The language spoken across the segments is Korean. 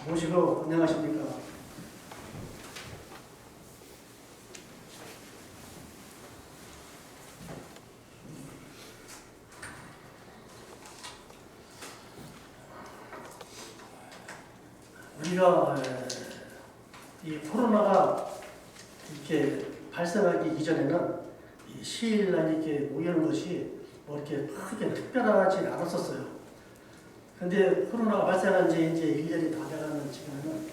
모시고 안녕하십니까. 우리가 이 코로나가 이렇게 발생하기 이전에는 이 시일날 이렇게 모이는 것이 뭐 이렇게 크게 특별하지 않았었어요. 근데 코로나가 발생한 지 이제 1년이 다 돼가는 지금은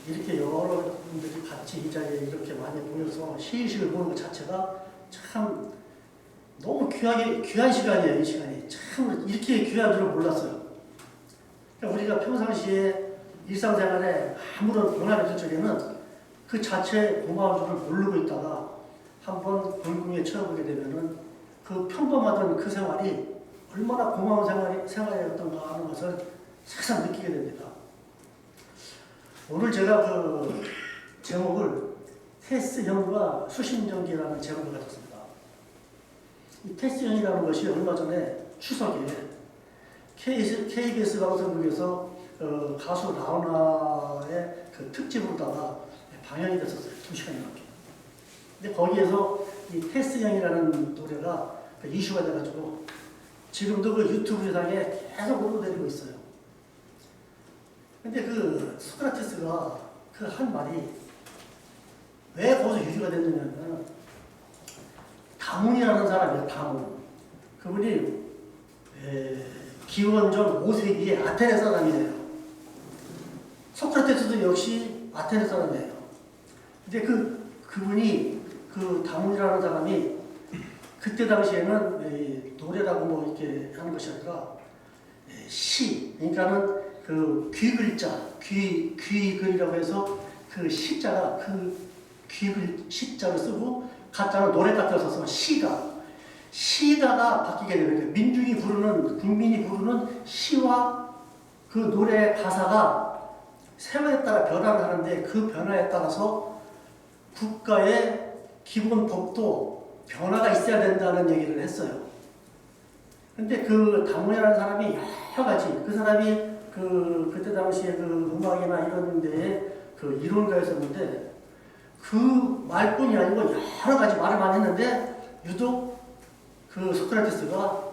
이렇게 여러 분들이 같이 이 자리에 이렇게 많이 모여서 시의식을 보는 것 자체가 참 너무 귀한 시간이에요. 이 시간이 참 이렇게 귀한 줄을 몰랐어요. 그러니까 우리가 평상시에 일상생활에 아무런 변화가 있을 적에는 그 자체의 고마운 줄을 모르고 있다가 한번 불궁에 처해보게 되면은 그 평범하던 그 생활이 얼마나 고마운 생활이었던가 하는 것을 새삼 느끼게 됩니다. 오늘 제가 그 제목을 테스형과 수신정기라는 제목을 가졌습니다. 이 테스형이라는 것이 얼마 전에 추석에 KBS 방송국에서 가수 라우나의 그 특집으로다가 방영이 됐었어요. 2시간 넘게. 근데 거기에서 이 테스형이라는 노래가 이슈가 돼가지고 지금도 그 유튜브 세상에 계속 오르내리고 있어요. 근데 그 소크라테스가 그 한 말이 왜 거기서 유지가 됐느냐면 다문이라는 사람이에요. 다문. 그분이 기원전 5세기의 아테네 사람이에요. 소크라테스도 역시 아테네 사람이에요. 근데 그분이 그 다문이라는 사람이 그때 당시에는 노래라고 뭐 이렇게 하는 것이 아니라 시, 그러니까는 그 귀글자, 귀글이라고 해서 그 시자가 그 귀글 시자를 쓰고 가짜는 노래 같은 걸 써서 시가가 바뀌게 되는 민중이 부르는, 국민이 부르는 시와 그 노래 가사가 세월에 따라 변화를 하는데 그 변화에 따라서 국가의 기본 법도 변화가 있어야 된다는 얘기를 했어요. 근데 그 다문이라는 사람이 여러 가지, 그 사람이 그때 당시에 그 음악이나 이런 데에 그 이론가였었는데 그 말뿐이 아니고 여러 가지 말을 많이 했는데 유독 그 소크라테스가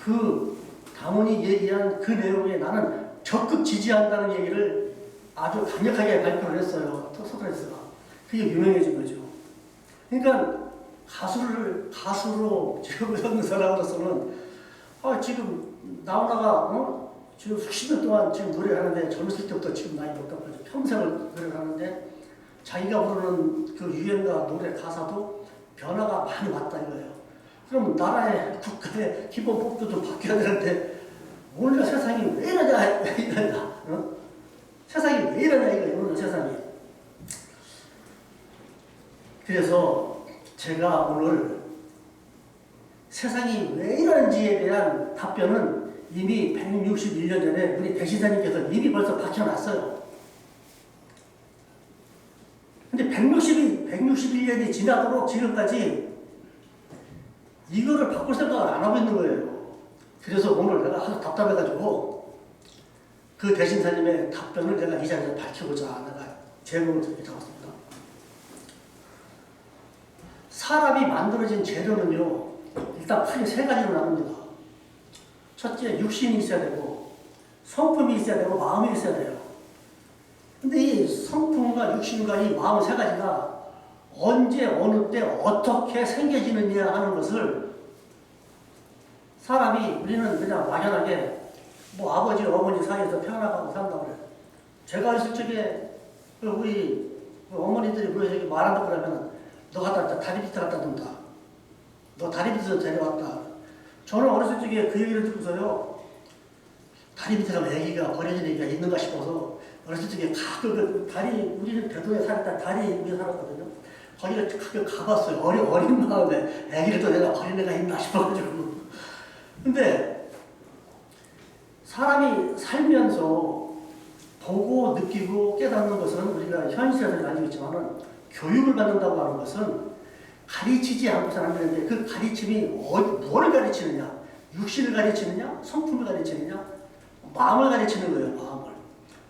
그 다문이 얘기한 그 내용에 나는 적극 지지한다는 얘기를 아주 강력하게 발표를 했어요. 소크라테스가. 그게 유명해진 거죠. 그러니까 가수로 지금 하는 사람으로서는 지금 나오다가 지금 수십 년 동안 지금 노래를 하는데 젊었을 때부터 지금 나이 먹다까지 평생을 노래를 하는데 자기가 부르는 그 유행가 노래 가사도 변화가 많이 왔다 이거예요. 그럼 나라의 국가의 기본법도 좀 바뀌어야 되는데 오늘 세상이 왜 이러냐 세상이 왜 이러냐 이거예요. 오늘 세상이. 그래서 제가 오늘 세상이 왜 이러는지에 대한 답변은 이미 161년 전에 우리 대신사님께서 이미 벌써 밝혀놨어요. 근데 161년이 지나도록 지금까지 이거를 바꿀 생각을 안 하고 있는 거예요. 그래서 오늘 내가 아주 답답해가지고 그 대신사님의 답변을 내가 이 자리에서 밝히고자 내가 제목을 이렇게 적었습니다. 사람이 만들어진 재료는요, 일단 크게 세 가지로 나눕니다. 첫째, 육신이 있어야 되고, 성품이 있어야 되고, 마음이 있어야 돼요. 근데 이 성품과 육신과 이 마음 세 가지가 언제, 어느 때, 어떻게 생겨지느냐 하는 것을 사람이, 우리는 그냥 막연하게 뭐 아버지, 어머니 사이에서 태어나가고 산다고 그래요. 제가 어렸을 적에 우리 어머니들이 뭐 말한다고 그러면 너 다리 밑에 갖다 둔다. 너 다리 밑에서 데려왔다. 저는 어렸을 적에 그 얘기를 듣고서요. 다리 밑에 가면 애기가 버려진 애기가 있는가 싶어서 어렸을 적에 다리, 우리는 대도에 살았다 다리 위에 살았거든요. 거기를 크게 가봤어요. 어린 마음에 애기를 또 내가 버린 애가 있나 싶어가지고. 근데 사람이 살면서 보고 느끼고 깨닫는 것은 우리가 현실에서 가지고 있지만은 교육을 받는다고 하는 것은 가르치지 않고서 안 되는데 그 가르침이 뭐를 가르치느냐? 육신을 가르치느냐? 성품을 가르치느냐? 마음을 가르치는 거예요.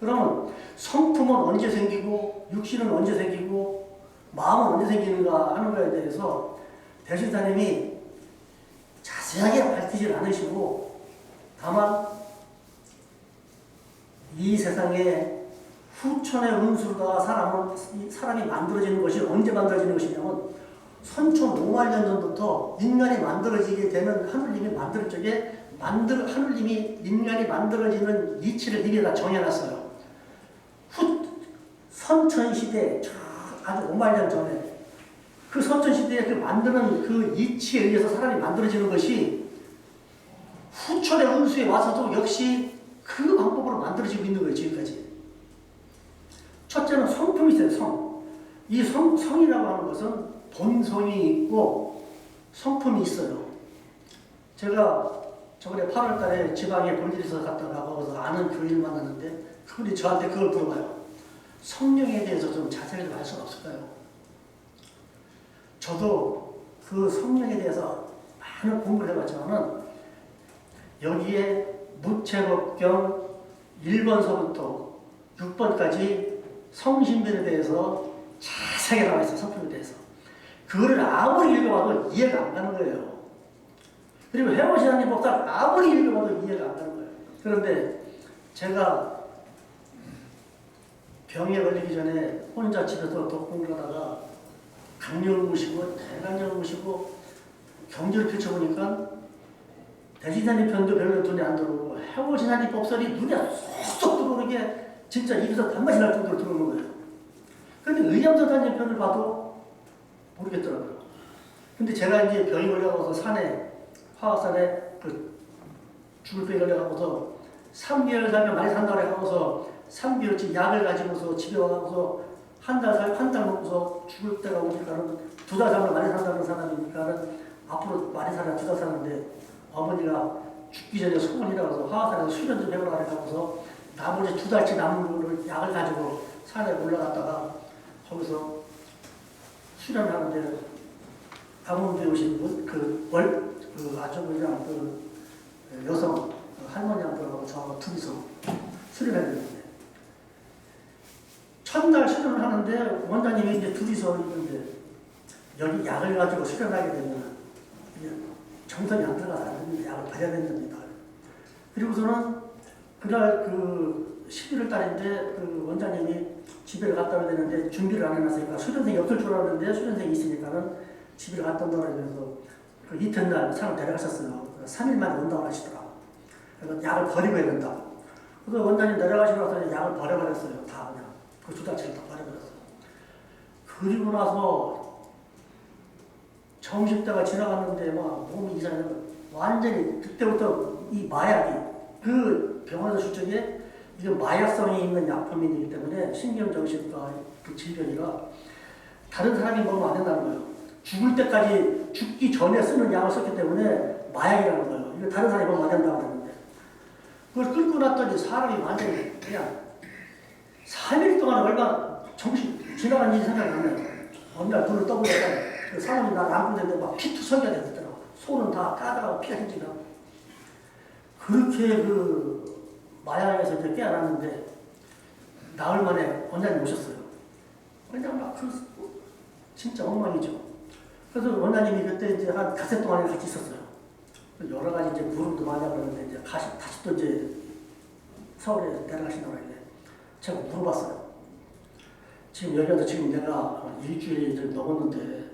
그러면 성품은 언제 생기고 육신은 언제 생기고 마음은 언제 생기는가 하는 거에 대해서 대신사님이 자세하게 밝히질 않으시고 다만 이 세상에 후천의 운수가 사람이 만들어지는 것이 언제 만들어지는 것이냐면 선천 5만 년 전부터 인간이 만들어지게 되는 하늘님이 만들 적에 하늘님이 인간이 만들어지는 이치를 미리 다 정해놨어요. 선천시대 아주 5만 년 전에 그 선천시대에 그 만드는 그 이치에 의해서 사람이 만들어지는 것이 후천의 운수에 와서도 역시 그 방법으로 만들어지고 있는 거예요. 지금까지. 첫째는 성품이 있어요. 성. 이 성이라고 하는 것은 본성이 있고 성품이 있어요. 제가 저번에 8월 달에 지방에 볼일이 있어서 갔다 나가서 아는 교인을 만났는데 그분이 저한테 그걸 물어봐요. 성령에 대해서 좀 자세히 알 수는 없을까요? 저도 그 성령에 대해서 많은 공부를 해봤지만은 여기에 무채법경 1번서부터 6번까지 성신들에 대해서 자세하게 나와 있어요. 성품에 대해서. 그거를 아무리 읽어봐도 이해가 안 가는 거예요. 그리고 해보시다니 목사 아무리 읽어봐도 이해가 안 가는 거예요. 그런데 제가 병에 걸리기 전에 혼자 집에서 독공을 하다가 강령을 모시고 대강령을 모시고 경지를 펼쳐보니까 대지사님 편도 별로 눈에 안 들어오고 해오지사님 법설이 눈에 쏙쏙 들어오게 진짜 입에서 단맛이 날 정도로 들어오는 거예요. 그런데 의암서사님 편을 봐도 모르겠더라고요. 근데 제가 이제 병이 걸려가서 산에 화학산에 죽을 병이 걸려가서 3개월 살면 많이 산다고 해가서 3개월치 약을 가지고서 집에 와서 한 달 먹고서 죽을 때가 오니까는 2달 살면 많이 산다는 사람이니까는 앞으로 많이 살아 2달 사는데 어머니가 죽기 전에 소문이라고 해서 화학산에서 수련 좀 해보라 그래서 나머지 2달치 남은 거를 약을 가지고 산에 올라갔다가 거기서 수련을 하는데 가문부에 오신 분, 아주머니랑 여성 할머니한테하고 저하고 둘이서 수련을 했는데 첫날 수련을 하는데 원장님이 이제 둘이서 있는데 여기 약을 가지고 수련하게 되면 정성이 안 들어가서 안 됩니다. 약을 받아야 된답니다. 그리고서는 그날 11월 달인데 원장님이 집에 갔다 와야 되는데 준비를 안 해놨으니까 수련생이 없을 줄 알았는데 수련생이 있으니까는 집에 갔다 온다고 해서 이튿날 사람 데려가셨어요. 3일 만에 온다고 하시더라고요. 그래서 약을 버리고 해야 된다. 그래서 원장님 내려가시고 나서 약을 버려버렸어요. 다 그냥. 그 2달치를 다 버려버렸어요. 그리고 나서 점심때가 지나갔는데 막 몸이 이상해. 완전히 그때부터 이 마약이 그 병원에서 줄 적에 이게 마약성이 있는 약품이기 때문에 신경정신과 그 질병이라 다른 사람이 먹으면 안 된다는 거예요. 죽을 때까지 죽기 전에 쓰는 약을 썼기 때문에 마약이라는 거예요. 이거 다른 사람이 먹으면 안 된다고 그러는데 그걸 끌고 났더니 사람이 완전히 그냥 3일 동안 얼마 정신 지나간 일이 생각이 안 나요. 어느 날 눈을 떠보니까 그 사람이 날 안고 있는데 막 피투성이가 되더라고. 손은 다 까다라고 피가 휘지나고 그렇게 마약에서 이제 깨어났는데 나흘 만에 원장님 오셨어요. 그냥 막 진짜 엉망이죠. 그래서 원장님이 그때 이제 한 닷새 동안 같이 있었어요. 여러 가지 이제 물음도 많이 하고 그러는데 이제 다시 또 이제 서울에 내려가신다고 했는데 제가 물어봤어요. 지금 여기 와서 지금 내가 일주일이 좀 넘었는데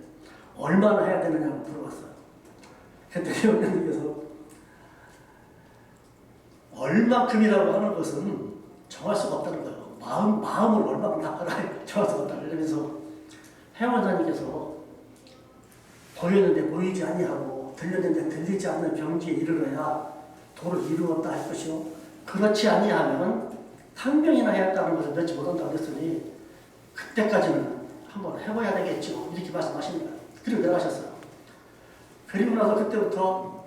얼마나 해야 되느냐고 물어봤어요. 그랬더니 원장님께서 얼마큼이라고 하는 것은 정할 수가 없다는 거예요. 마음을 얼마큼 닦아라 정할 수가 없다. 그러면서 회원장님께서 보였는데 보이지 아니하고 들렸는데 들리지 않는 경지에 이르러야 도를 이루었다 할 것이요. 그렇지 아니하면 상명이나 해야겠다는 것을 넣지 못한다고 그랬으니 그때까지는 한번 해봐야 되겠죠. 이렇게 말씀하십니다. 그리고 내려가셨어요. 그리고 나서 그때부터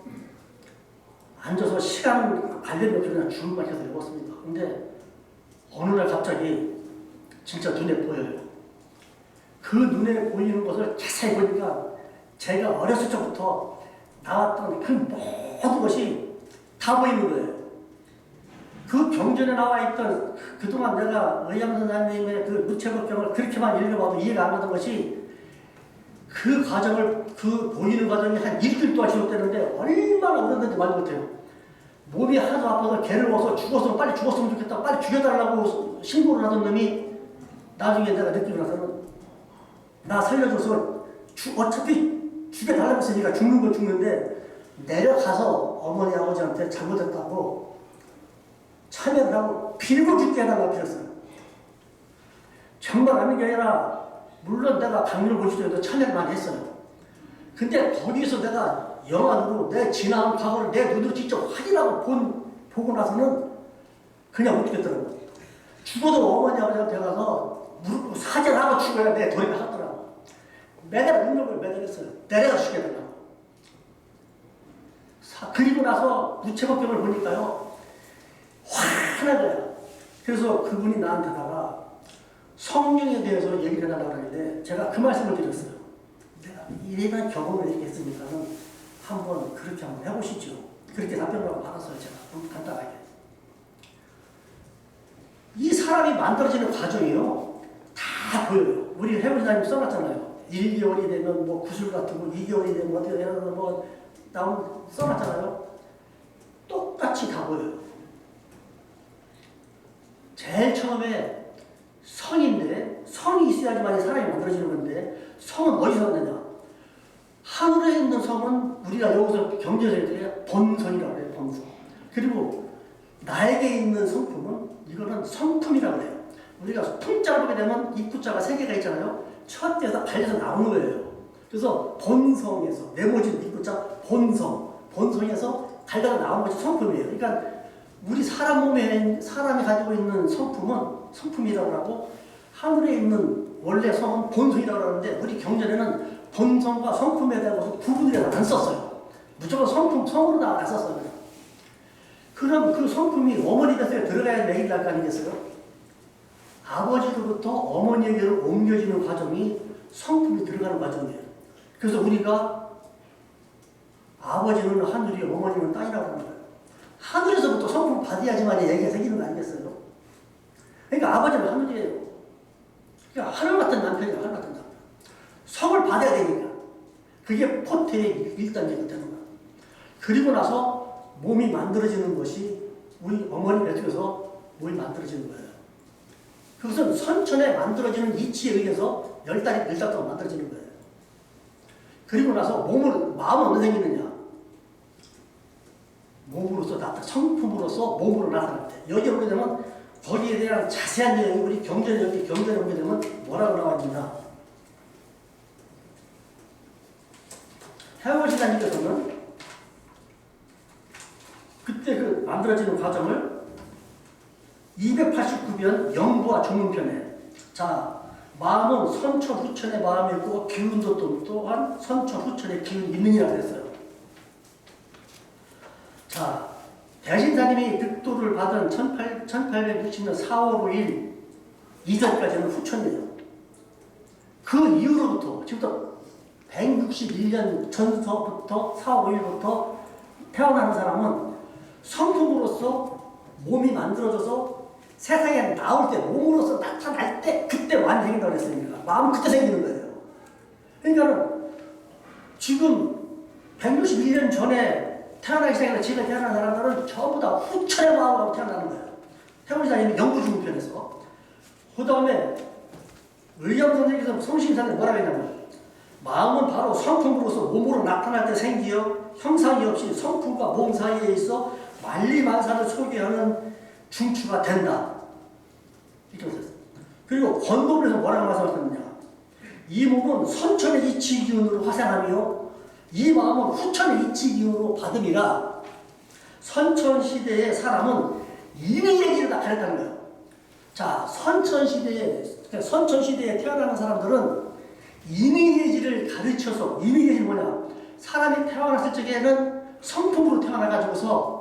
앉아서 시간 관련이 없이 그냥 줄 막혀서 읽었습니다. 근데 어느 날 갑자기 진짜 눈에 보여요. 그 눈에 보이는 것을 자세히 보니까 제가 어렸을 적부터 나왔던 그 모든 것이 다 보이는 거예요. 그 경전에 나와 있던 그동안 내가 의암 선생님의 그 무채법경을 그렇게만 읽어봐도 이해가 안 가던 것이 그 과정을 그 보이는 과정이 한 일주일 동안 지속되는데 얼마나 오랬는지 말 못해요. 몸이 하나도 아파서 괴로워서 죽었으면 빨리 죽었으면 좋겠다. 빨리 죽여달라고 신고를 하던 놈이 나중에 내가 느끼고 나서는 나 살려줘서 어차피 죽여달라고 했으니까 죽는 건 죽는데 내려가서 어머니 아버지한테 잘못했다고 참여를 하고 빌고 죽게 해달라고 빌었어요. 정말 하는 게 아니라 물론 내가 강렬 고시도에도 참여를 많이 했어요. 근데 거기서 내가 영안으로 내 지나온 과거를 내 눈으로 직접 확인하고 보고 나서는 그냥 못 죽겠더라고요. 죽어도 어머니 아버지한테 가서 무릎 꿇고 사죄를 하고 죽어야 내 도리가 하더라고. 매달 능력을 매달렸어요. 내려가 죽여달라고. 그리고 나서 무채법경을 보니까요. 화난 거야. 그래서 그분이 나한테다가 성령에 대해서 얘기를 해달라고 하는데 제가 그 말씀을 드렸어요. 내가 이래나 경험을 이렇게 했으니까는 한번 그렇게 한번 해보시죠. 그렇게 답변을 받았어요. 제가 간단하게. 이 사람이 만들어지는 과정이요. 다 보여요. 우리 해보리사님 써놨잖아요. 1개월이 되면 뭐 구슬 같은 거, 2개월이 되면 어떻게 되면 뭐 나온 써놨잖아요. 똑같이 다 보여요. 제일 처음에 성인데 성이 있어야지만 사람이 만들어지는 건데 성은 어디서 왔느냐? 하늘에 있는 성은 우리가 여기서 경제에서 이렇게 본성이라고 해요. 본성. 그리고 나에게 있는 성품은 이거는 성품이라고 해요. 우리가 품자를 보게 되면 입구자가 3개가 있잖아요. 첫 대에서 발려서 나오는 거예요. 그래서 본성에서 네모진 입구자 본성에서 갈려서 나오는 것이 성품이에요. 그러니까 우리 사람 몸에 사람이 가지고 있는 성품은 성품이라고 하고 하늘에 있는 원래 성은 본성이라고 하는데 우리 경전에는 본성과 성품에 대해서 구분을 안 썼어요. 무조건 성으로 다 안 썼어요. 그럼 그 성품이 어머니 뱃속에 들어가야 매일 날 거 아니겠어요? 아버지로부터 어머니에게로 옮겨지는 과정이 성품이 들어가는 과정이에요. 그래서 우리가 아버지는 하늘이 어머니는 땅이라고 하는 거예요. 하늘에서부터 성품 받아야지만 얘기가 생기는 거 아니겠어요? 그러니까 아버지는 하늘이에요. 그러니까 하늘 같은 남편이에요. 하늘 같은 남편. 성을 받아야 되니까. 그게 포태의 1단계가 되는 거예요. 그리고 나서 몸이 만들어지는 것이 우리 어머니 뱃속에서 몸이 만들어지는 거예요. 그것은 선천에 만들어지는 이치에 의해서 10달이 동안 만들어지는 거예요. 그리고 나서 마음은 어떻게 생기느냐? 몸으로서 성품으로서 몸으로 나타날 때. 여기 오게 되면 거기에 대한 자세한 내용이 우리 경전에 오게 되면 뭐라고 나와 있느냐? 해월시다님께서는 그때 그 만들어지는 과정을 289편 영부와 조문편에 자 마음은 선천 후천의 마음이고 기운도 또한 선천 후천의 기운이 있느니라 그랬어요. 자 대신사님이 득도를 받은 1860년 4월 5일 이전까지는 후천이에요. 그 이후로부터 지금부터 161년 전서부터 4월 5일부터 태어나는 사람은 성품으로서 몸이 만들어져서 세상에 나올 때 몸으로서 나타날 때 그때 완전히 생긴다고 했습니다. 마음은 그때 생기는 거예요. 그러니까는 지금 161년 전에 태어나기 시작해서 지금 태어난 사람들은 전부 다 후천의 마음으로 태어나는 거예요. 태원시장님이 영구중편에서. 그 다음에 의암 선생님께서 성심사는 뭐라고 했냐면 마음은 바로 성품으로서 몸으로 나타날 때 생기어 형상이 없이 성품과 몸 사이에 있어 만리만사를 소개하는 중추가 된다. 이렇게 썼어요. 그리고 권고문에서 뭐라고 말씀하셨느냐. 이 몸은 선천의 이치 기운으로 화생하며 이 마음은 후천의 이치 기운으로 받음이라 선천시대의 사람은 이미예지를 다 가렸다는 거예요. 자, 선천시대에 태어나는 사람들은 이미예지를 가르쳐서 이미예지는 뭐냐. 사람이 태어났을 적에는 성품으로 태어나가지고서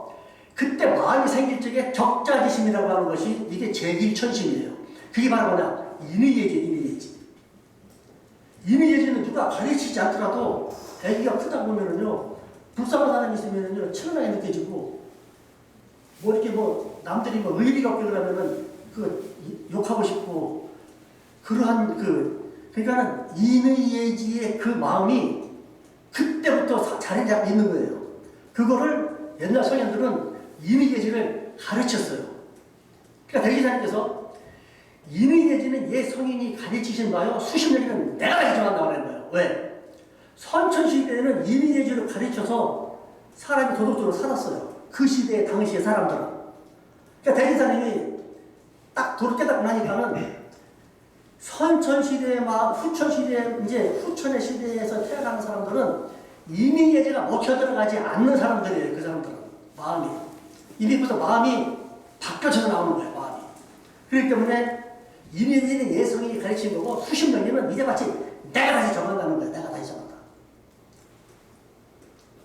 그때 마음이 생길 적에 적자지심이라고 하는 것이 이게 제1천심이에요. 그게 바로 뭐냐? 이미예지. 이미예지는 누가 가르치지 않더라도 애기가 크다 보면은요, 불쌍한 사람이 있으면은요, 천하게 느껴지고, 뭐 이렇게 남들이 뭐 의리가 없게 그러면은 욕하고 싶고 그러한 그러니까는 인의예지의 그 마음이 그때부터 자리 잡고 있는 거예요. 그거를 옛날 성현들은 인의예지를 가르쳤어요. 그러니까 대기사님께서 인의예지는 옛 성인이 가르치신 바요 수십 년이면 내가 가르쳐간다고 하는 거예요. 왜? 선천시대에는 인의예지를 가르쳐서 사람이 도덕적으로 살았어요. 그 시대에 당시의 사람들은. 그러니까 대기사님이 딱 도를 깨닫고 나니까는 선천시대의 마음, 후천시대, 이제 후천의 시대에서 태어나는 사람들은 인의예지가 먹혀 들어가지 않는 사람들이에요. 그 사람들은. 마음이. 이미 벌써 마음이 바뀌어져서 나오는 거예요. 마음이. 그렇기 때문에 인의예지는 예성이 가르친 거고 수십 년이면 이제 마치 내가 다시 정한다는 거예요. 내가 다시 정한다.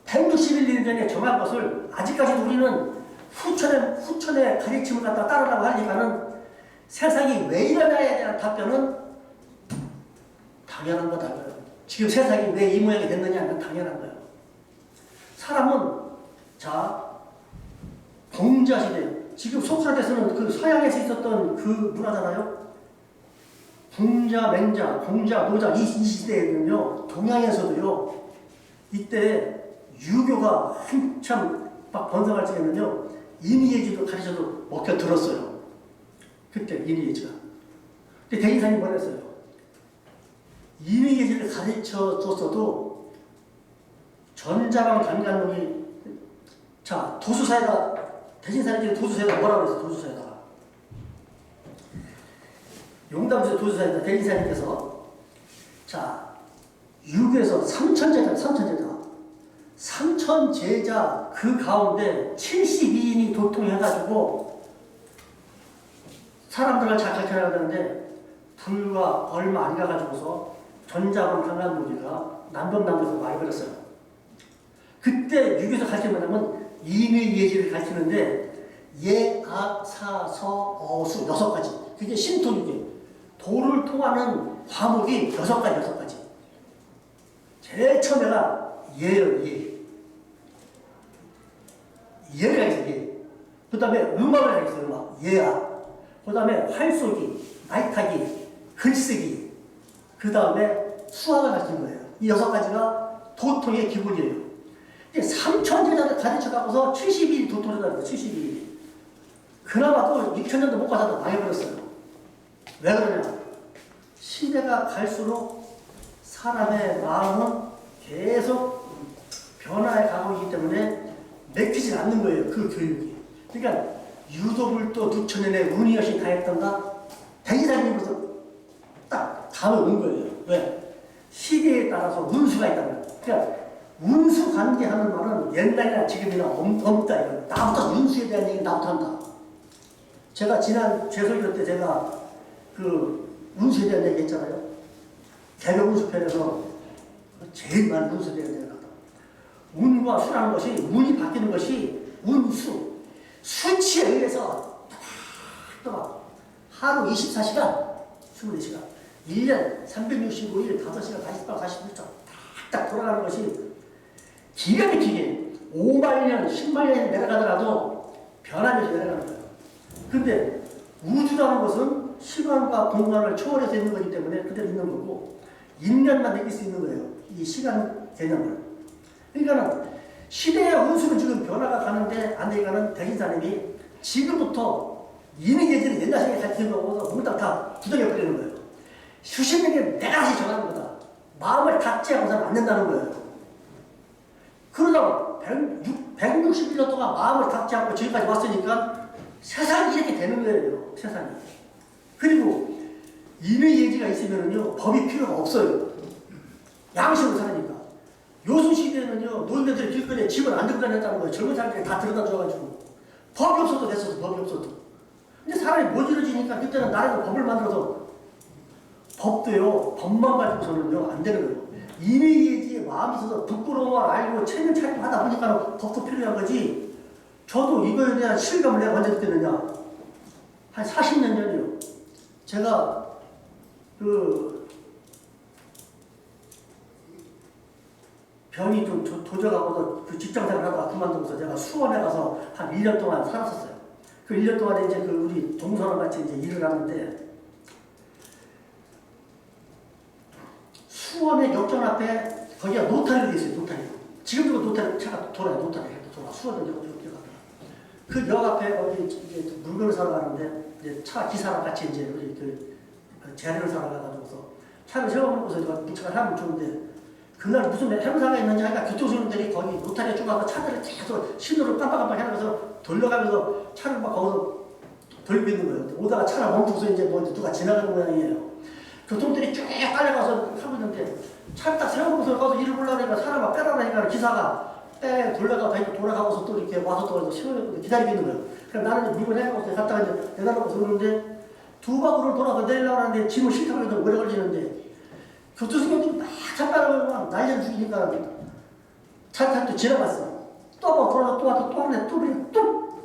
161년 전에 정한 것을 아직까지도 우리는 후천의 가르침을 갖다 따르려고 하니까는 세상이 왜 일어나야 되는 답변은 당연한 거다. 지금 세상이 왜 이 모양이 됐느냐는 당연한 거예요. 사람은 공자시대 지금 소크라테스는 그 서양에서 있었던 그 문화잖아요. 궁자, 맹자, 공자, 노자 이 시대에는요 동양에서도요 이때 유교가 한참 막 번성할 때에는요 인의예지도 가르쳐도 먹혀 들었어요. 그때 인의예지가. 근데 대인사님이 뭐라 했어요? 인의예지를 가르쳐 줬어도 전자방 간간론이 도수사에다 대신사님께서 도수사에다 뭐라고 했어요? 도수사에다가 용담수 도수사에다 대신사님께서 유교에서 삼천제자 그 가운데 72인이 도통해가지고 사람들을 잘 가르쳐야 되는데 불과 얼마 안 가가지고서 전자방 강간무리가 남북남북에서 많이 그랬어요. 그때 유교에서 가르치는 뭐냐면 인의예지를 가르치는데 예악사서 어수 6가지. 그게 신토유계 도를 통하는 과목이 6가지. 제일 처음에가 예예가 있어요. 예. 그 다음에 음악을 가르쳤어요. 음악 예악. 그 다음에 활쏘기, 나이타기, 글쓰기, 그 다음에 수학을 가르친 거예요. 이 6가지가 도통의 기본이에요. 3천제자를 가르쳐가고서 72일이 도통을 했다는 거예요. 72일. 그나마 또 6천년도 못 가서 망해버렸어요. 왜 그러냐? 시대가 갈수록 사람의 마음은 계속 변화해 가고 있기 때문에 맥히지 않는 거예요. 그 교육이. 그러니까 유도불도 6천년에 운이 여신 다 했던가? 대기사님으로서 딱 감을 온 거예요. 왜? 시대에 따라서 운수가 있다는 거예요. 그러니까 운수 관계하는 말은 옛날이나 지금이나 없다. 이거. 나부터 운수에 대한 얘기 나부터 한다. 제가 지난 죄설교 때 제가 그 운수에 대한 얘기 했잖아요. 개벽 운수편에서 제일 많은 운수에 대한 얘기를 한다. 운과 수라는 것이 운이 바뀌는 것이 운수. 수치에 의해서 하루 24시간, 24시간, 1년 365일, 5시간, 48, 46초 딱 돌아가는 것이 기가 막히게 5만 년, 10만 년이 내려가더라도 변하면서 내려가는 거예요. 근데 우주라는 것은 시간과 공간을 초월해서 있는 거기 때문에 그대로 있는 거고 인간만 느낄 수 있는 거예요. 이 시간 개념을. 그러니까는 시대의 운수는 지금 변화가 가는데 안 되니까는 대신사님이 지금부터 인의예지를 옛날 생각에 가르치는 거고 문딱 다 부정해버리는 거예요. 수십 년에 내가 다시 정하는 거다. 마음을 닫지 않고서는 안 된다는 거예요. 그러다가 161년 동안 마음을 닫지 않고 지금까지 왔으니까 세상이 이렇게 되는 거예요. 세상이. 그리고 인의예지가 있으면요 법이 필요가 없어요. 양심으로 사니까. 요순시대에는요 노인네들이 길거리에 집을 안 들고 다녔다는 거예요. 젊은 사람들이 다 들여다 줘가지고 법이 없어도 됐었어. 법이 없어도. 근데 사람이 모질어지니까 그때는 나라에서 법을 만들어서 법도요 법만 가지고서는요 안 되는 거예요. 인의예지에 마음이 있어서 부끄러움을 알고 체면 차리고 하다 보니까 법도 필요한 거지. 저도 이거에 대한 실감을 내가 언제 느꼈느냐. 한 40년 전이요. 제가 병이 좀 도져가고서 그 직장생활 하다가 그만두고서 제가 수원에 가서 한 1년 동안 살았었어요. 그 1년 동안에 이제 그 우리 동서랑 같이 이제 일을 하는데 수원의 역전 앞에 거기가 노타리가 있어요. 노타리. 지금도 그 노타리 차가 돌아요. 노타리 돌아. 수원의 역전 그 역 앞에 거기 이제 물건을 사러 가는데 이제 차 기사랑 같이 이제 우리 그 재료를 사러 가가지고서 차를 세워놓고서 차가 사면 좋은데 그날 무슨 행사가 있는지 하니까 교통수님들이 거기 노타리에 쭉 가서 차들을 계속 신호를 깜빡깜빡 해가면서 돌려가면서 차를 막 거기서 돌리고 있는 거예요. 오다가 차를 멈추고서 이제 뭐 누가 지나가는 모양이에요. 교통들이 쭉 깔려가서 하고 있는데 차를 딱 세워놓고서 가서 일을 보려니까 사람 막 빼라니까 기사가 빼 돌려가 다시 돌아가고서 또 이렇게 와서 또 세워놓고 기다리고 있는 거예요. 그럼 나는 물건 해놓고서 갔다가 이제 내다놓고서 오는데 두 바퀴를 돌아서 내리려고 하는데 짐을 실타고 있는데 오래 걸리는데 교통수님들이 막 차빠르면 날려 죽이니까 차를 또 지나갔어. 또 한 번 돌아서 또 와서 또 하네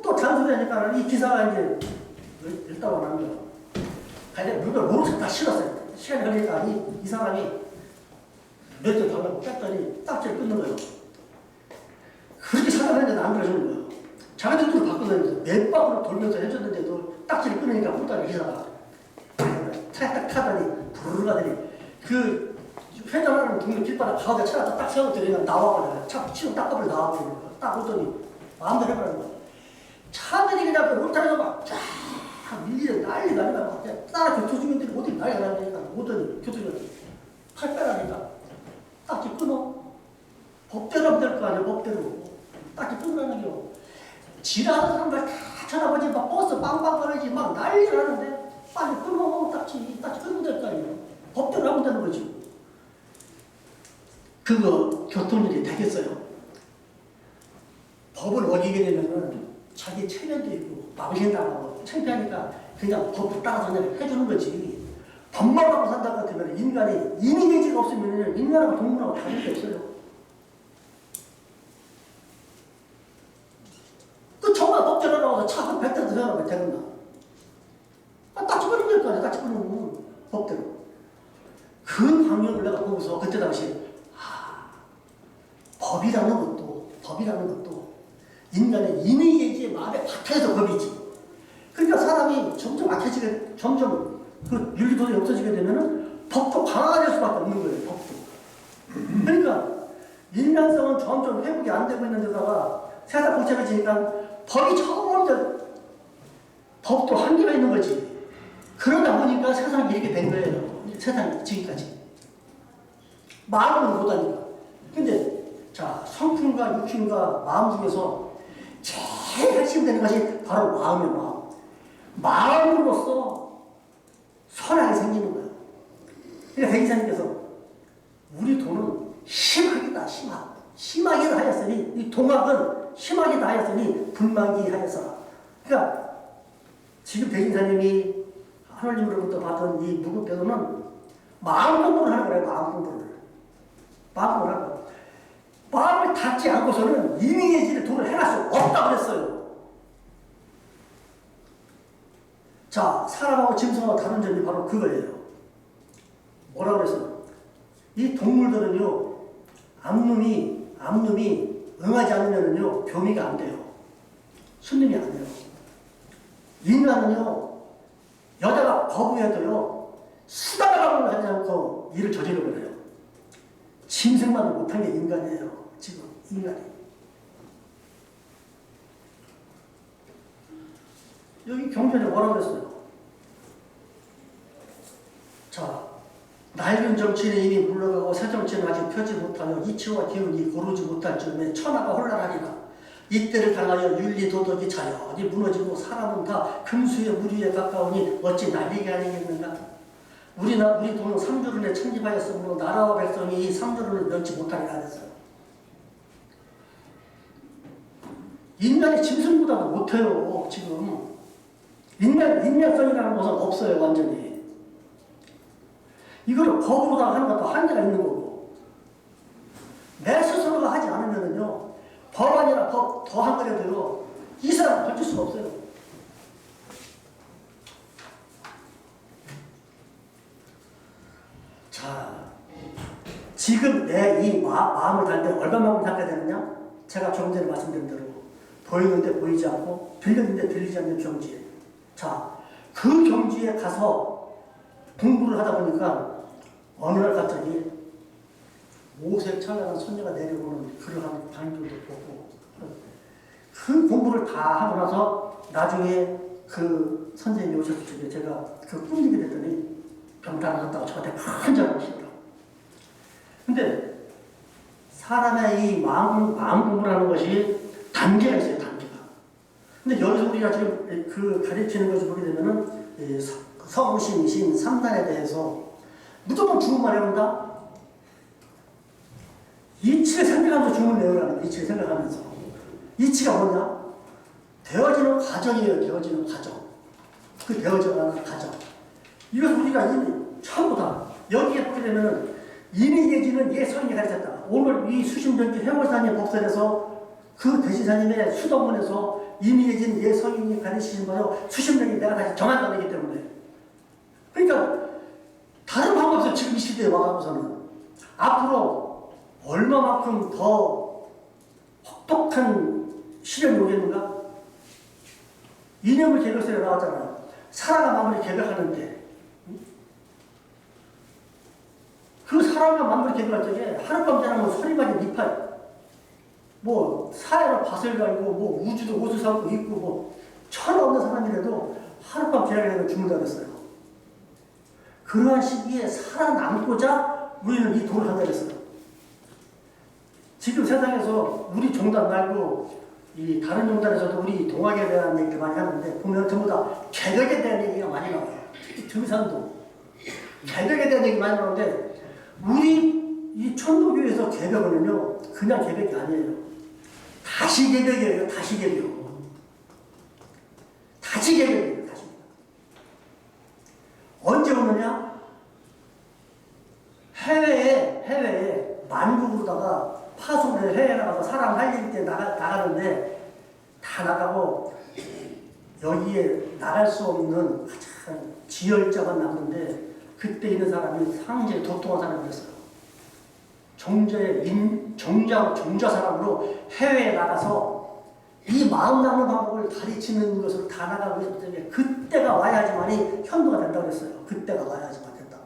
또 잔소리 하니까 이 기사가 이제 일단 원하는 거야. 그냥 물건 모르고 다 실었어요. 시간이 걸리니까 이 사람이 몇점 달라고 뺐더니 딱지를 끊는 거예요. 그렇게 사람했는데 안 그러시는 거예요. 자기들도 바꾸면서 몇 바퀴로 돌면서 해줬는데도 딱지를 끊으니까 못다니 기사가 탁탁 타더니 부르르 가더니 그 회전하는 동네 길바닥 가운데 차가 딱 세워놓더니 나와버려요. 차 치고 닦아버려 나와버리는 거예요. 딱 오더니 마음대로 해버리는 거예요. 차들이 그냥 그 로타리가 막 쫙 밀리는 난리가 아니라 따라 교통주민들이 어디 난리가 나니까 오더니 교통주민들이 팔 빼라니까 딱지 끊어. 법대로 하면 될 거 아니야. 법대로 딱지 끊으라는 게 지나가는 사람들 다 쳐다보지 막 버스 빵빵거리지 막 난리가 나는데 빨리 끊어. 딱지 끊으면 될 거 아니야. 법대로 하면 되는 거지. 그거 교통일이 되겠어요. 법을 어기게 되면은 자기 체면도 있고 망신당하고 창피하니까 그냥 법 따라서 그냥 해주는 거지. 법만 하고 산다고 같으면 인간이 인의의지가 없으면 인간하고 동물하고 다른 게 없어요. 그 정말 법대로 나와서 차 한 100대도 세워놓으면 되겠나? 딱지 끊으면 될 거 아니야. 딱지 끊으면 법대로. 그 방향을 내가 보고서 그때 당시에 법이라는 것도 인간의 인의의지의 마음에 박혀서 법이지. 그러니까 사람이 점점 악해지게, 점점 그 윤리도덕이 없어지게 되면은 법도 강화될 수밖에 없는 거예요, 법도. 그러니까 인간성은 점점 회복이 안 되고 있는 데다가 세상 복잡해지니까 법이 점점 법도 한계가 있는 거지. 그러다 보니까 세상이 이렇게 된 거예요. 세상이 지금까지. 마음은 못하니까. 근데 자, 성품과 육신과 마음 중에서 제일 핵심되는 것이 바로 마음이에요, 마음. 마음으로서 선악이 생기는 거예요. 그러니까 대기사님께서 우리 돈은 심하기다, 심하게 하였으니, 이 동학은 심하게 하였으니 불만기 하였어라. 그러니까 지금 대기사님이 하나님으로부터 받은 이 무급배도는 마음 공부를 하는 거예요, 마음 공부를. 마음을 하고. 마음을 닫지 않고서는 인의의지를 돈을 해낼 수 없다고 그랬어요. 자, 사람하고 짐승하고 다른 점이 바로 그거예요. 뭐라고 그랬어요? 이 동물들은요, 암놈이 응하지 않으면요, 교미가 안 돼요. 순림이 안 돼요. 인간은요, 여자가 거부해도요, 수다라고 하지 않고 일을 저질러버려요. 짐승만을 못한 게 인간이에요. 지금 인간이. 여기 경전에 뭐라고 그랬어요? 자, 낡은 정치는 이미 물러가고 새 정치는 아직 펴지 못하여 이치와 기운이 고르지 못할 즈음에 천하가 혼란하리라. 이때를 당하여 윤리 도덕이 자연히 무너지고 사람은 다 금수의 무리에 가까우니 어찌 난리가 아니겠는가? 우리 돈은 삼조론에 창립하였으므로 나라와 백성이 이 삼조론을 면치 못하리라 했어요. 인간이 짐승보다도 못해요. 지금 인간성이라는 것은 없어요. 완전히. 이거를 법으로다가 하는 것도 한계가 있는 거고, 내 스스로가 하지 않으면은요, 법 아니라 법 더 한 거라도요, 이 사람 버틸 수가 없어요. 자, 지금 내 이 마음을 달 때 얼마만큼 닦아야 되느냐? 제가 조금 전에 말씀드린 대로 보이는데 보이지 않고 들리는데 들리지 않는 경지에. 자, 그 경지에 가서 공부를 하다 보니까 어느 날 갑자기 오색 찬란한 손녀가 내려오는 글을 한 강의도 보고 그 공부를 다 하고 나서 나중에 그 선생님이 오셨을 때 제가 그 꿈꾸게 됐더니 병단하셨다고 저한테 큰절을 하시더라고요. 근데 사람의 이 마음 공부를 하는 것이 단계가 있어요, 단계가. 근데 여기서 우리가 지금 그 가르치는 것을 보게 되면은 성신, 신, 삼단에 대해서 무조건 주문만 해본다? 이치를 생각하면서 주문을 외우라는 거예요. 이치를 생각하면서. 이치가 뭐냐? 되어지는 과정이에요. 되어지는 과정. 그 되어져가는 과정. 이것을 우리가 이미 전부 다 여기에 보게 되면은 이미 예지는 예 성인이 가르쳤다. 오늘 이 수심전기 해월사님 법설에서 그 대지사님의 수덕문에서 이미 예진 예 성인이 가르치신 거요. 수심전기 내가 다시 정한다는 얘기 때문에. 그러니까 다른 방법 없어요. 지금 이 시대에 와가고서는. 앞으로 얼마만큼 더 혹독한 시련이 오겠는가? 이념을 개벽설에 나왔잖아요. 사랑과 마음을 개벽하는데 그 사랑과 마음을 개벽할 적에 하룻밤 자면 소리만이 니파요. 뭐 사회로 밭을 갈고 뭐 우주도 옷을 사고 입고 뭐 천하 없는 사람이라도 하룻밤 계약을 하면 죽는다고 했어요. 그러한 시기에 살아남고자 우리는 이 도를 한다고 했어요. 지금 세상에서 우리 종단 말고 이 다른 종단에서도 우리 동학에 대한 얘기를 많이 하는데 보면 전부 다 개벽에 대한 얘기가 많이 나와요. 특히 등산도 개벽에 대한 얘기 많이 나오는데 우리 이 천도교에서 개벽은요 그냥 개벽이 아니에요. 다시 개벽이에요. 다시 개벽. 다시 개벽이에요. 다시. 언제 오느냐? 해외에 만국으로다가 파송을 해외에 나가서 사람 살릴 때 나가는데 다 나가고 여기에 나갈 수 없는 가장 지혈자만 남는데 그때 있는 사람이 상당히 도통한 사람이었어요. 종자 사람으로 해외에 나가서 이 마음 남는 방법을 가르치는 것으로 다 나가고 있기 때문에 그때가 와야지만이 현도가 된다고 그랬어요. 그때가 와야지만 된다고.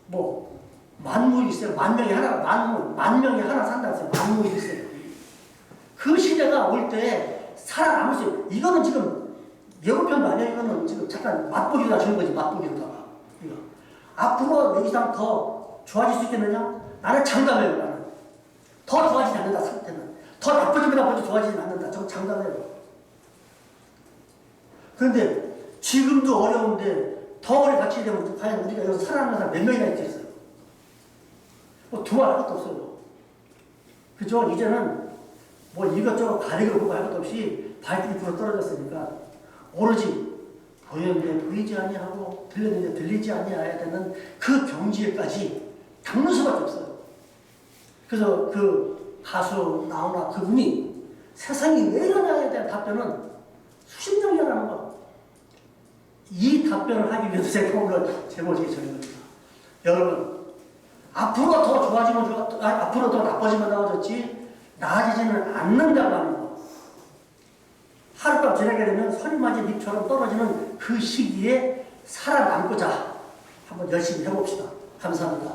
뭐 만물이 있어요. 만 명이 하나 산다고 했어요. 만물이 있어요. 그 시대가 올 때 살아남을 수 있어요. 이거는 지금 예고편도 아니에요. 이거는 지금 잠깐 맛보기로다 주는 거지. 맛보기로다가. 이거. 앞으로 내 이상 더 좋아질 수 있겠느냐? 나는 장담해요. 나는. 더 좋아지지 않는다. 상태는. 더 나빠지면 좋아지지 않는다. 저 장담해요. 그런데 지금도 어려운데 더 오래 같이 되면 과연 우리가 여기서 살아남는 사람 몇 명이나 있겠어요? 뭐 두말 할 것도 없어요. 그죠? 이제는 뭐 이것저것 가리고 보고 할 것도 없이 발길이 불어 떨어졌으니까 오로지 보였는데 보이지 아니하고 들렸는데 들리지 아니해야 되는 그 경지에까지 닦는 수밖에 없어요. 그래서 그 가수 나오나 그분이 세상이 왜 이러냐에 대한 답변은 수십 년이라는 거. 이 답변을 하기 위해서 제가 오늘 제목이 정한 겁니다. 여러분, 앞으로 더 좋아지면 앞으로 더 나빠지면 나아졌지 나아지지는 않는다고 하는 거. 하룻밤 지나게 되면 서리맞은 잎처럼 떨어지는 그 시기에 살아남고자 한번 열심히 해봅시다. 감사합니다.